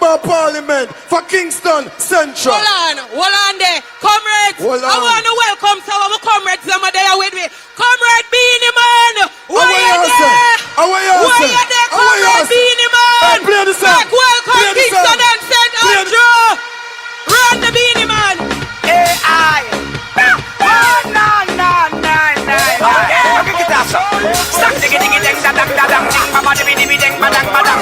Member of Parliament for Kingston Central. Hold on there. Comrades, hold on. I want to welcome some of my comrades that are there with me. Comrade Beenie Man, where you there? Where you there, Comrade Beenie Man? Play the song. Welcome Kingston and St. Andrew. Run the Beenie Man. AI. Stop diggy diggy ding da dang da dang ding ba ba di di ding ba dang ba dang.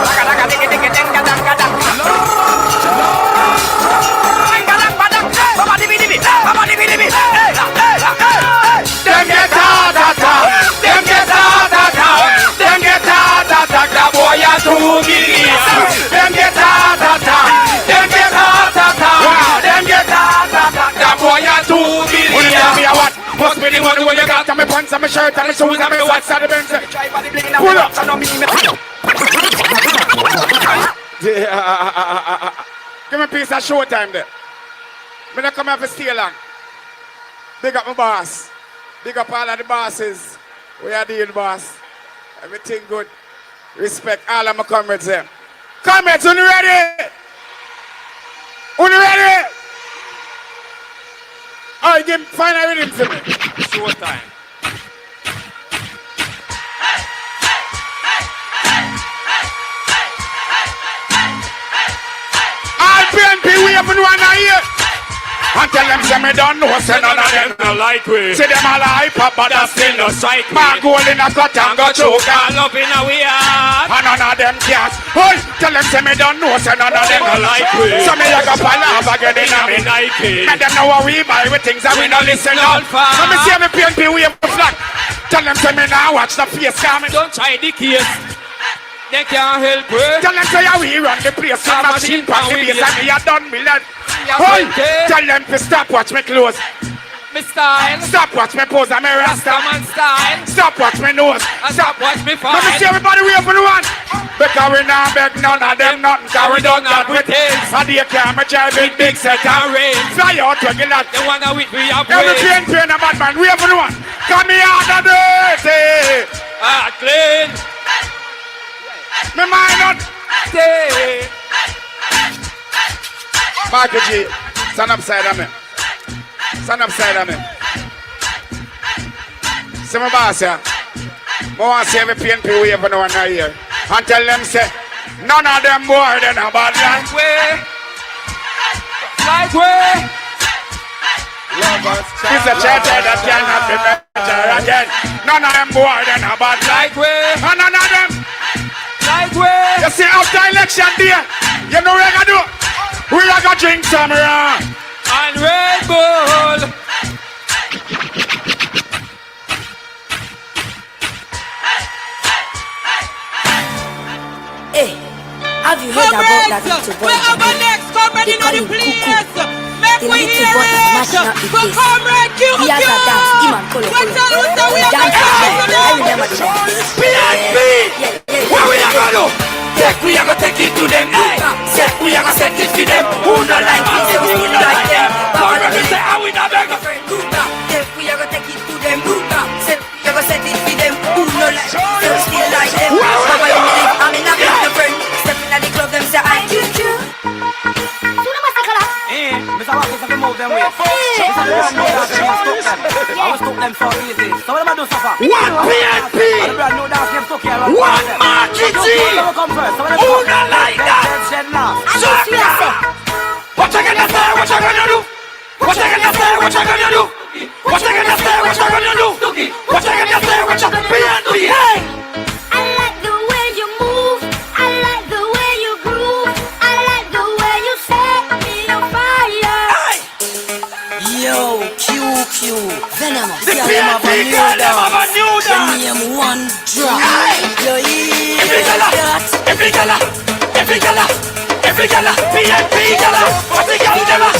Daga daga diggy diggy ding da dang da dang. Ba dang ba dang. Ba ba di ba ba di hey hey hey. Dem get ta ta ta. Dem get ta ta ta. Dem get ta ta ta. Da boy a too giddy. Dem get ta ta ta. Dem get ta ta ta. Dem get ta ta ta. Da boy a too giddy. What? Must be the one who you got on my pants and my shirt and the shoes and my watch and the Benz. Pull up. Give me a piece of showtime there. Me not come here for stay long. Big up my boss. Big up all of the bosses. We are dealing, boss. Everything good. Respect all of my comrades there. Comrades, are you ready? Are you ready? Alright, give final rhythm to me. Showtime. All PNP, we have one here. And tell them, say me don't know, say none of them no like we. See them all hype up, but that's still no strike me. Man go in a cut and go choke and love in a way hard. And none of them cats. Hey, tell them, say me don't know, say none of them no like we. So me like a palaver get in a me Nike. And them know what we buy with things that we no listen all for. So me see me PNP, we have a flag. Tell them, say me now watch the face coming. Don't try the case. They can't help it. Tell them say we run the place. Some machine pan the base and me a done me lad. Hey, tell them to stop watch me close. Me style. Stop watch me pose and me rasta man style. Stop watch me nose. Stop watch me fine. Let me see everybody wait for the one. Because we not beg none of them nothing. Cause we don't got with things. And they can't drive with big set and rain. Fly out regular. They wanna with we have ways. Every pain a bad man. Wait for the one. Come here out of dirty. Clean. Me mind not stay. Michael G, stand upside of me. Stand upside of me. See my boss here. I want to see every PNP we ever know here. And tell them say, none of them more than a bad like way. Like way. It's a charter that cannot be better again. None of them more than a bad like way. And none of them. Like way. You see after election day, you know what we're gonna do? We're gonna drink some rum and Red Bull. Hey, have you heard about that little boy? Where our next comrade in the place? Make we hear it. For comrade Q. He has a dance, him and Colo. I remember the dance. PNP! What we are gonna do? We are gonna take it to them. Set, we are gonna set it to them. Who not like it, who not like them. Already say, I will not beg a friend. We are gonna take it to them. Set, we are gonna set it to them. Who not like it, they will still like them. Papa, you believe I'm in a big friend. Stepping at the club, them say, I do you. Mr. Watkins, have to move them way. Mr. Brand know that they must stop them. I will stop them so easy. So what am I do so far? One PNP! The brand know that they stuck here. One market team! Who not like that? Shut up! What you gonna say? What you gonna do? What you gonna say? What you gonna do? What you gonna say? What you gonna do? What you gonna say? What you PNP? Hey! I like the way you move. I like the way you groove. I like the way you set me on fire. Yo, QQ, Venomous. The PNP girl, them have a new dance. The name one drop. Yo, every gala, PNP gala. What's the gala, gala?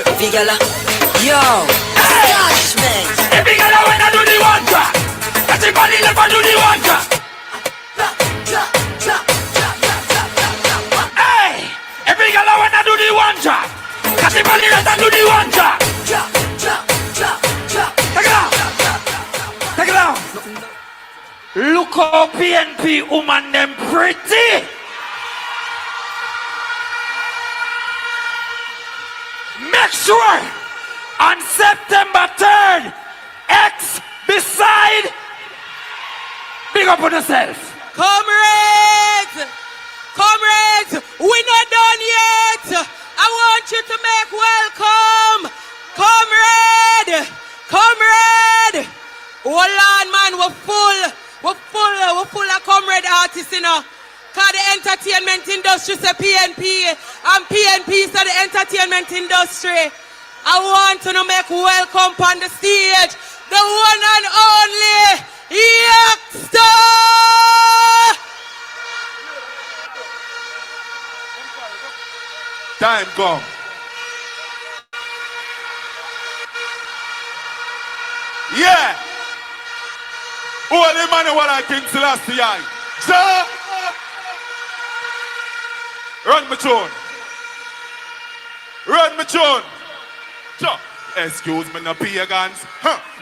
Every gala. Yo, gosh, man. Every gala when I do the one drop. Everybody let me do the one drop. Hey, every gala when I do the one drop. Everybody let me do the one drop. Take it out. Take it out. Look how PNP woman them pretty. make sure on September 3rd, X beside. Big up on yourself. Comrades, we not done yet. I want you to make welcome. Comrade. Hold on, man, we're full of comrade artists, you know. Cause the entertainment industry say PNP, and PNP say the entertainment industry. I want to make welcome on the stage, the one and only Yaksta! Time come. Yeah. Holy man, what I King Selassie. Ja. Run my tune. Ja. Excuse me, no pagans.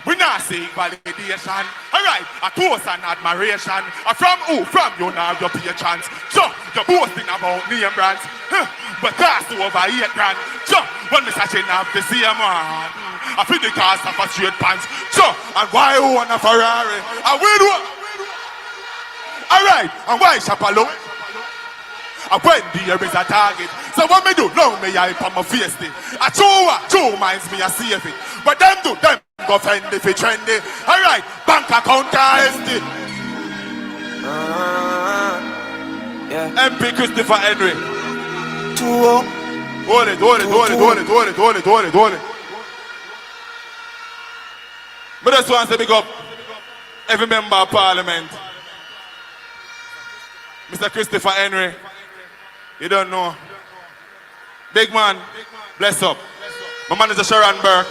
We not seek validation. Alright, a toast and admiration. From who? From you now, your patrons. So, you're boasting about name brands. But cost over 8 grand. So, when we searching up the same man, I feel the cost of a straight pants. So, and why you want a Ferrari? And we do. Alright, and why Chapalo? And when there is a target. So what me do? Now me I put my face there. I two minds me I see it. But them do, them go find if it trendy. Alright, bank account empty. Yeah. MP Christopher Henry. 2-0. Hold it. But just want to big up every member of parliament. Mr. Christopher Henry. You don't know. Big man, bless up. My manager Sharon Burke.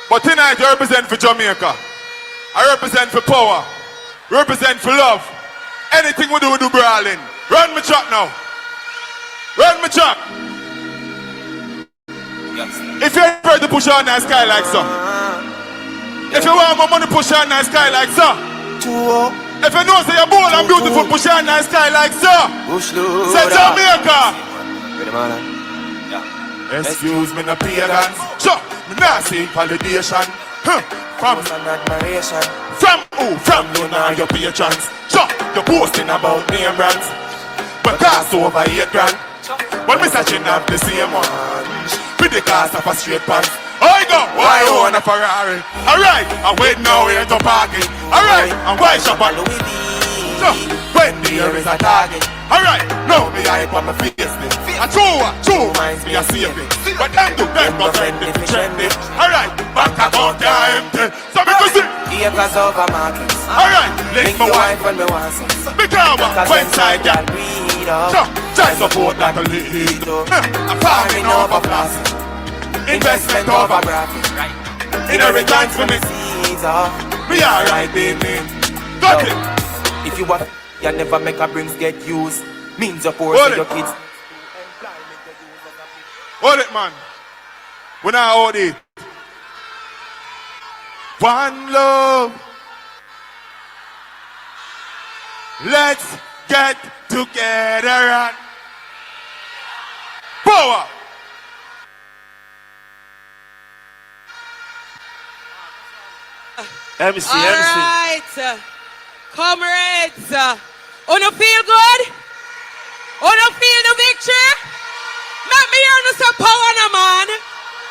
But tonight you represent for Jamaica. I represent for power. Represent for love. Anything we do brawling. Run me truck now. Run me truck. If you're ready to push on that sky like so. If you want my money, push on that sky like so. 2-0. If you know say you're bold and beautiful, push on that sky like so. Say Jamaica. Excuse me, no pagans. Sure, me not seek validation. From who? From you now, your patrons. Sure, you're boasting about name brands. But cost over 8 grand. But me searching up the same one. With the cost of a straight pants. I go, why you want a Ferrari? Alright, I wait now here to park it. Alright, and why shop on Louis V? So, when there is a target. Alright, now me I put my face there. A two minds me a save it. But them go trendy. Alright, bank account empty. So me go see. Acres over markets. Alright, link my wife when me want some. Because when side get breed up. so, try support like a lead. I'm farming over plastic. Investment over profit. Inheritance for me. We alright, baby. Got it. If you want, you never make a brings get used. Means you're poor Hold to it. your kids. Hold it, man. We not hold it. One love. Let's get together and power. MC. Alright, comrades, wanna feel good? Wanna feel the victory? Let me hear you say